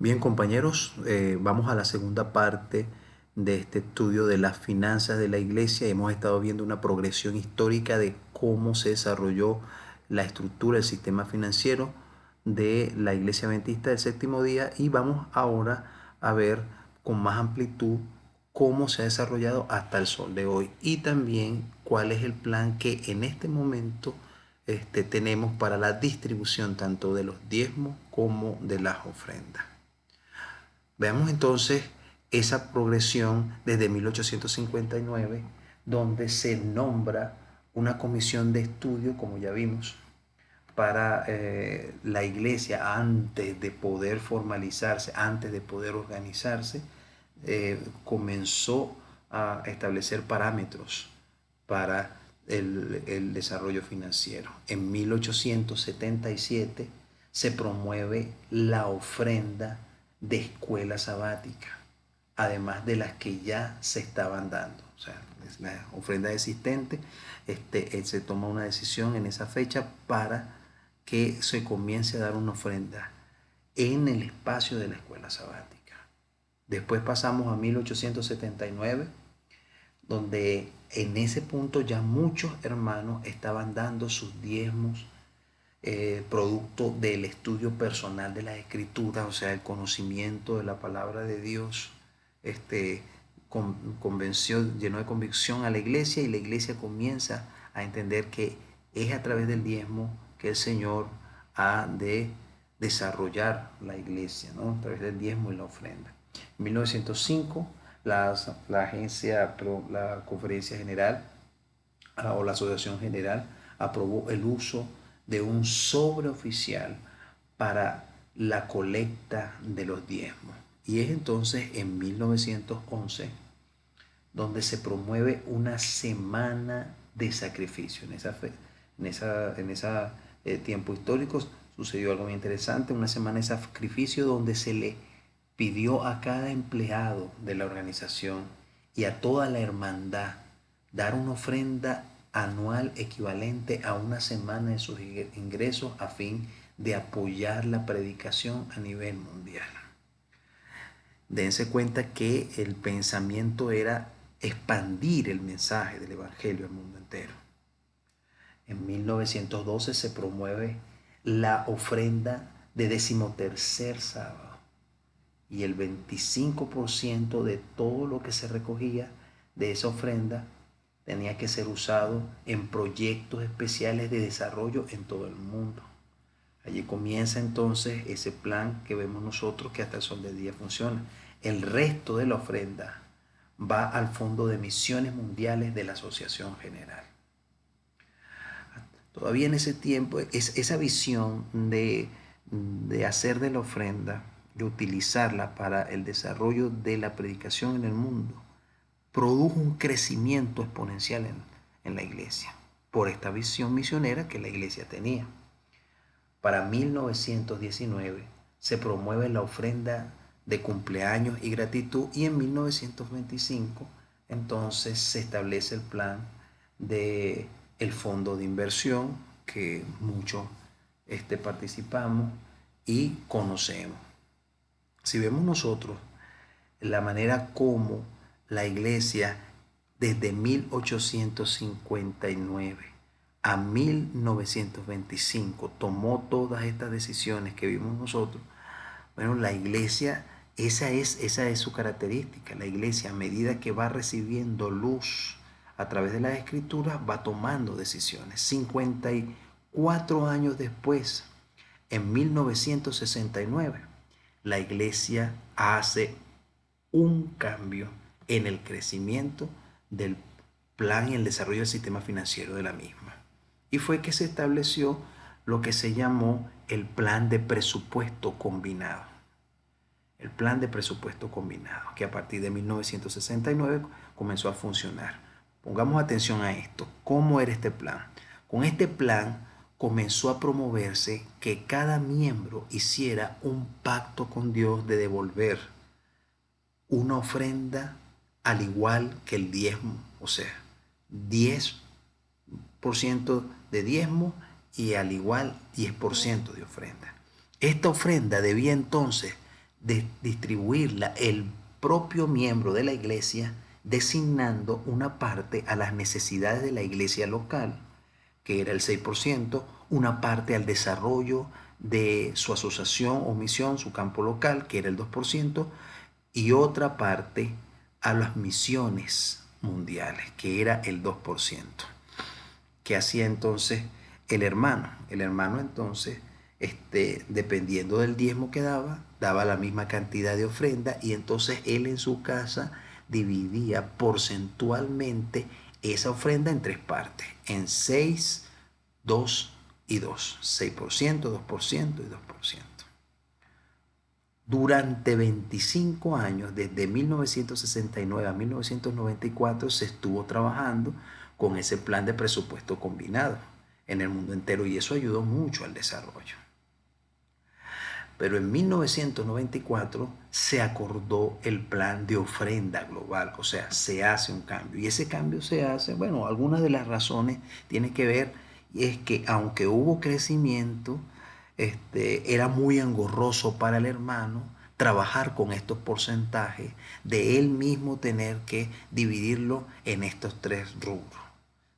Bien, compañeros, vamos a la segunda parte de este estudio de las finanzas de la iglesia. Hemos estado viendo una progresión histórica de cómo se desarrolló la estructura, el sistema financiero de la iglesia adventista del séptimo día y vamos ahora a ver con más amplitud cómo se ha desarrollado hasta el sol de hoy y también cuál es el plan que en este momento tenemos para la distribución tanto de los diezmos como de las ofrendas. Veamos entonces esa progresión desde 1859, donde se nombra una comisión de estudio, como ya vimos, para la iglesia antes de poder formalizarse, antes de poder organizarse, comenzó a establecer parámetros para el desarrollo financiero. En 1877 se promueve la ofrenda de escuela sabática, además de las que ya se estaban dando. O sea, es la ofrenda existente, se toma una decisión en esa fecha para que se comience a dar una ofrenda en el espacio de la escuela sabática. Después pasamos a 1879, donde en ese punto ya muchos hermanos estaban dando sus diezmos, producto del estudio personal de las escrituras, o sea, el conocimiento de la palabra de Dios, este, convenció, llenó de convicción a la iglesia y la iglesia comienza a entender que es a través del diezmo que el Señor ha de desarrollar la iglesia, ¿no? A través del diezmo y la ofrenda. En 1905, la agencia, la Conferencia General o la Asociación General aprobó el uso de un sobreoficial para la colecta de los diezmos. Y es entonces en 1911 donde se promueve una semana de sacrificio. En ese tiempo histórico sucedió algo muy interesante, una semana de sacrificio donde se le pidió a cada empleado de la organización y a toda la hermandad dar una ofrenda anual equivalente a una semana de sus ingresos a fin de apoyar la predicación a nivel mundial. Dense cuenta que el pensamiento era expandir el mensaje del Evangelio al mundo entero. En 1912 se promueve la ofrenda de 13º sábado y el 25% de todo lo que se recogía de esa ofrenda tenía que ser usado en proyectos especiales de desarrollo en todo el mundo. Allí comienza entonces ese plan que vemos nosotros que hasta el sol del día funciona. El resto de la ofrenda va al Fondo de Misiones Mundiales de la Asociación General. Todavía en ese tiempo, esa visión de hacer de la ofrenda, de utilizarla para el desarrollo de la predicación en el mundo, produjo un crecimiento exponencial en la iglesia, por esta visión misionera que la iglesia tenía. Para 1919 se promueve la ofrenda de cumpleaños y gratitud y en 1925 entonces se establece el plan de el fondo de inversión que muchos participamos y conocemos. Si vemos nosotros la manera como la iglesia desde 1859 a 1925 tomó todas estas decisiones que vimos nosotros, bueno, la iglesia, esa es su característica. La iglesia, a medida que va recibiendo luz a través de las escrituras, va tomando decisiones. 54 años después, en 1969, la iglesia hace un cambio en el crecimiento del plan y el desarrollo del sistema financiero de la misma. Y fue que se estableció lo que se llamó el plan de presupuesto combinado. El plan de presupuesto combinado, que a partir de 1969 comenzó a funcionar. Pongamos atención a esto. ¿Cómo era este plan? Con este plan comenzó a promoverse que cada miembro hiciera un pacto con Dios de devolver una ofrenda al igual que el diezmo, o sea, 10% de diezmo y al igual 10% de ofrenda. Esta ofrenda debía entonces distribuirla el propio miembro de la iglesia, designando una parte a las necesidades de la iglesia local, que era el 6%, una parte al desarrollo de su asociación o misión, su campo local, que era el 2%, y otra parte a las misiones mundiales, que era el 2%. ¿Qué hacía entonces el hermano? El hermano entonces, dependiendo del diezmo que daba la misma cantidad de ofrenda, y entonces él en su casa dividía porcentualmente esa ofrenda en tres partes, en 6, 2 y 2, 6%, 2% y 2%. Durante 25 años, desde 1969 a 1994, se estuvo trabajando con ese plan de presupuesto combinado en el mundo entero, y eso ayudó mucho al desarrollo. Pero en 1994 se acordó el plan de ofrenda global, o sea, se hace un cambio. Y ese cambio se hace, bueno, algunas de las razones tienen que ver, y es que aunque hubo crecimiento, era muy engorroso para el hermano trabajar con estos porcentajes, de él mismo tener que dividirlo en estos tres rubros.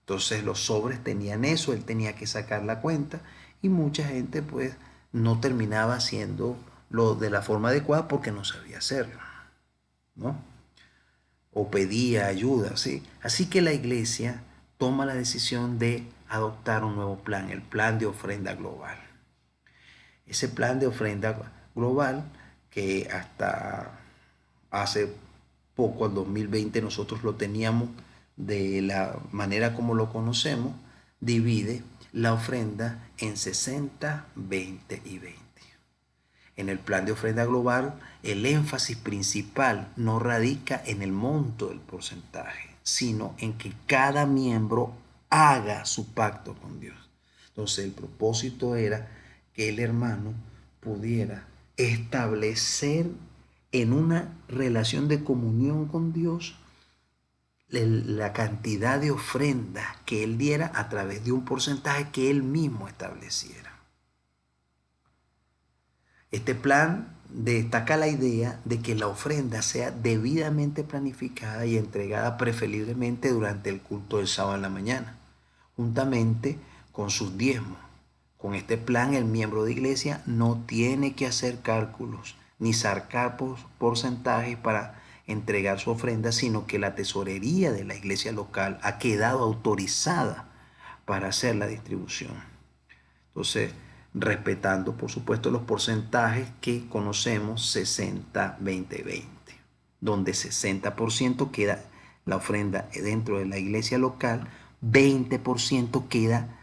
Entonces los sobres tenían eso, él tenía que sacar la cuenta, y mucha gente pues no terminaba haciéndolo de la forma adecuada porque no sabía hacerlo, ¿no? O pedía ayuda, ¿sí? Así que la iglesia toma la decisión de adoptar un nuevo plan, el plan de ofrenda global. Ese plan de ofrenda global, que hasta hace poco, el 2020, nosotros lo teníamos de la manera como lo conocemos, divide la ofrenda en 60, 20 y 20. En el plan de ofrenda global, el énfasis principal no radica en el monto del porcentaje, sino en que cada miembro haga su pacto con Dios. Entonces el propósito era que el hermano pudiera establecer en una relación de comunión con Dios la cantidad de ofrenda que él diera a través de un porcentaje que él mismo estableciera. Este plan destaca la idea de que la ofrenda sea debidamente planificada y entregada preferiblemente durante el culto del sábado en la mañana, juntamente con sus diezmos. Con este plan, el miembro de iglesia no tiene que hacer cálculos ni sacar porcentajes para entregar su ofrenda, sino que la tesorería de la iglesia local ha quedado autorizada para hacer la distribución. Entonces, respetando, por supuesto, los porcentajes que conocemos, 60, 20, 20, donde 60% queda la ofrenda dentro de la iglesia local, 20% queda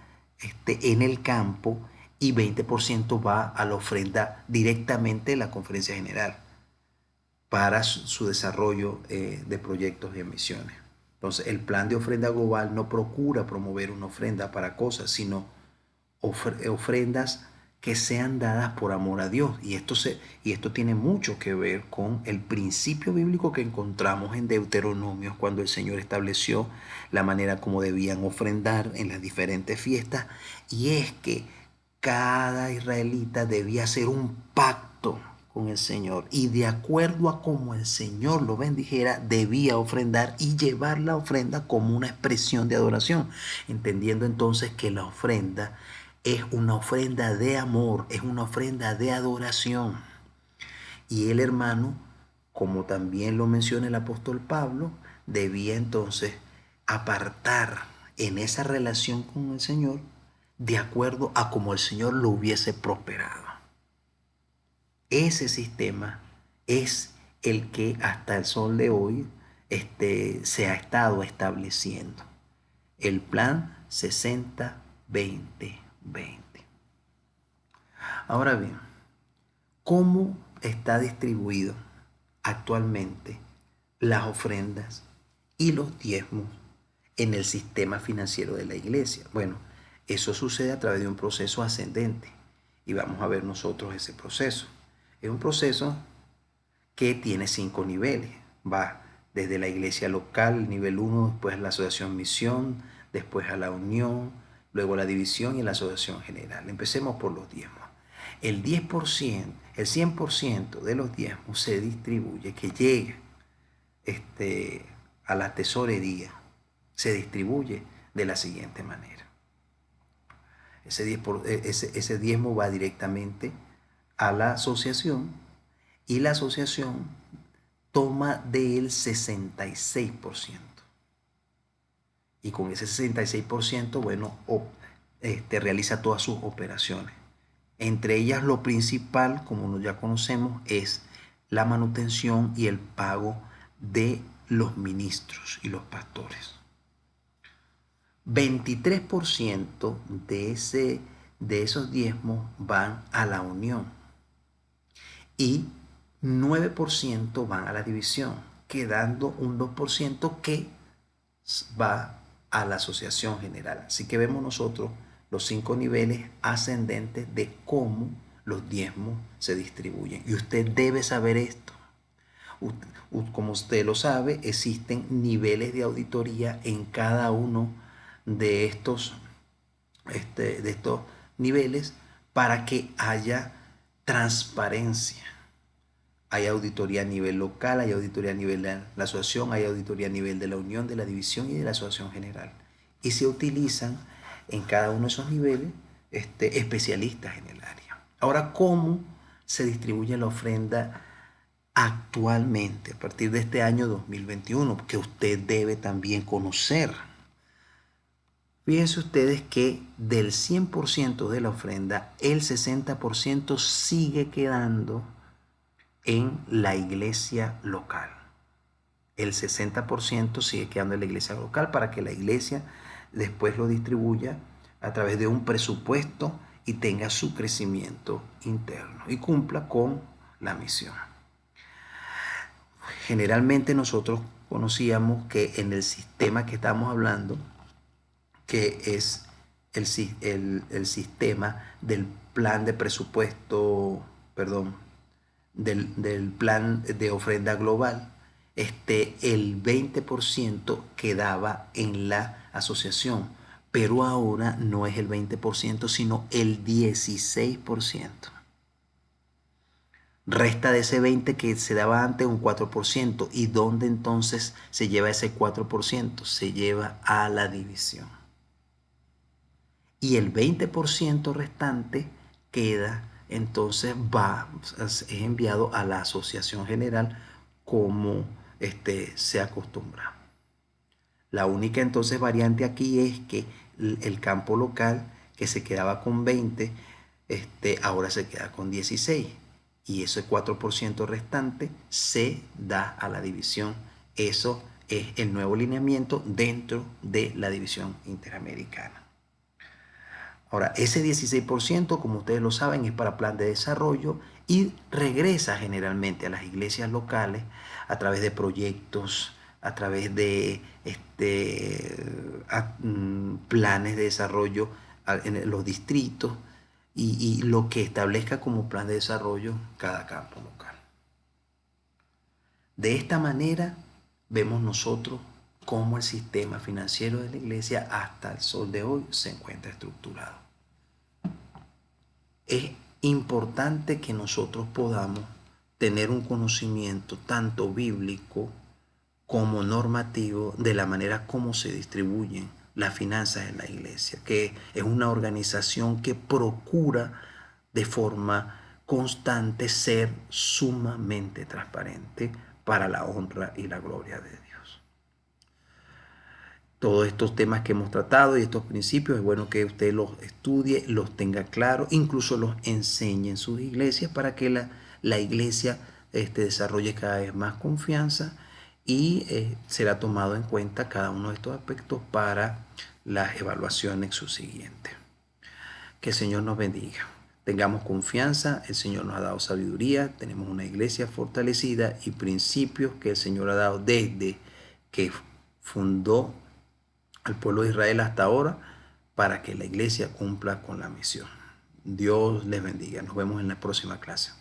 en el campo, y 20% va a la ofrenda directamente de la conferencia general para su desarrollo de proyectos y misiones. Entonces, el plan de ofrenda global no procura promover una ofrenda para cosas, sino ofrendas que sean dadas por amor a Dios. Y esto tiene mucho que ver con el principio bíblico que encontramos en Deuteronomio, cuando el Señor estableció la manera como debían ofrendar en las diferentes fiestas. Y es que cada israelita debía hacer un pacto con el Señor, y de acuerdo a cómo el Señor lo bendijera, debía ofrendar y llevar la ofrenda como una expresión de adoración, entendiendo entonces que la ofrenda es una ofrenda de amor, es una ofrenda de adoración. Y el hermano, como también lo menciona el apóstol Pablo, debía entonces apartar en esa relación con el Señor de acuerdo a como el Señor lo hubiese prosperado. Ese sistema es el que hasta el sol de hoy se ha estado estableciendo. El plan 60-20-20. Ahora bien, ¿cómo está distribuido actualmente las ofrendas y los diezmos en el sistema financiero de la iglesia? Bueno, eso sucede a través de un proceso ascendente, y vamos a ver nosotros ese proceso. Es un proceso que tiene 5 niveles. Va desde la iglesia local, nivel 1, después la asociación misión, después a la unión, luego la división y la asociación general. Empecemos por los diezmos. El El 100% de los diezmos se distribuye, que llega a la tesorería, se distribuye de la siguiente manera. Ese diezmo va directamente a la asociación y la asociación toma del 66%. Y con ese 66%, bueno, realiza todas sus operaciones. Entre ellas lo principal, como ya conocemos, es la manutención y el pago de los ministros y los pastores. 23% de esos diezmos van a la unión y 9% van a la división, quedando un 2% que va a la asociación general. Así que vemos nosotros los 5 niveles ascendentes de cómo los diezmos se distribuyen. Y usted debe saber esto. Como usted lo sabe, existen niveles de auditoría en cada uno de estos niveles para que haya transparencia. Hay auditoría a nivel local, hay auditoría a nivel de la asociación, hay auditoría a nivel de la unión, de la división y de la asociación general. Y se utilizan en cada uno de esos niveles especialistas en el área. Ahora, ¿cómo se distribuye la ofrenda actualmente, a partir de este año 2021, que usted debe también conocer? Fíjense ustedes que del 100% de la ofrenda, el 60% sigue quedando en la iglesia local. El 60% sigue quedando en la iglesia local para que la iglesia después lo distribuya a través de un presupuesto y tenga su crecimiento interno y cumpla con la misión. Generalmente nosotros conocíamos que en el sistema que estamos hablando, que es el sistema del plan de presupuesto, del plan de ofrenda global, el 20% quedaba en la asociación, pero ahora no es el 20%, sino el 16%. Resta de ese 20% que se daba antes un 4%. ¿Y dónde entonces se lleva ese 4%? Se lleva a la división. Y el 20% restante queda, entonces es enviado a la asociación general como se acostumbra. La única entonces variante aquí es que el campo local, que se quedaba con 20, ahora se queda con 16. Y ese 4% restante se da a la división. Eso es el nuevo lineamiento dentro de la división interamericana. Ahora, ese 16%, como ustedes lo saben, es para plan de desarrollo y regresa generalmente a las iglesias locales a través de proyectos, a través de planes de desarrollo en los distritos y lo que establezca como plan de desarrollo cada campo local. De esta manera vemos nosotros cómo el sistema financiero de la iglesia hasta el sol de hoy se encuentra estructurado. Es importante que nosotros podamos tener un conocimiento tanto bíblico como normativo de la manera como se distribuyen las finanzas en la iglesia, que es una organización que procura de forma constante ser sumamente transparente para la honra y la gloria de Dios. Todos estos temas que hemos tratado y estos principios es bueno que usted los estudie, los tenga claros, incluso los enseñe en sus iglesias para que la iglesia desarrolle cada vez más confianza y será tomado en cuenta cada uno de estos aspectos para las evaluaciones subsiguientes. Que el Señor nos bendiga. Tengamos confianza, el Señor nos ha dado sabiduría, tenemos una iglesia fortalecida y principios que el Señor ha dado desde que fundó al pueblo de Israel hasta ahora para que la iglesia cumpla con la misión. Dios les bendiga. Nos vemos en la próxima clase.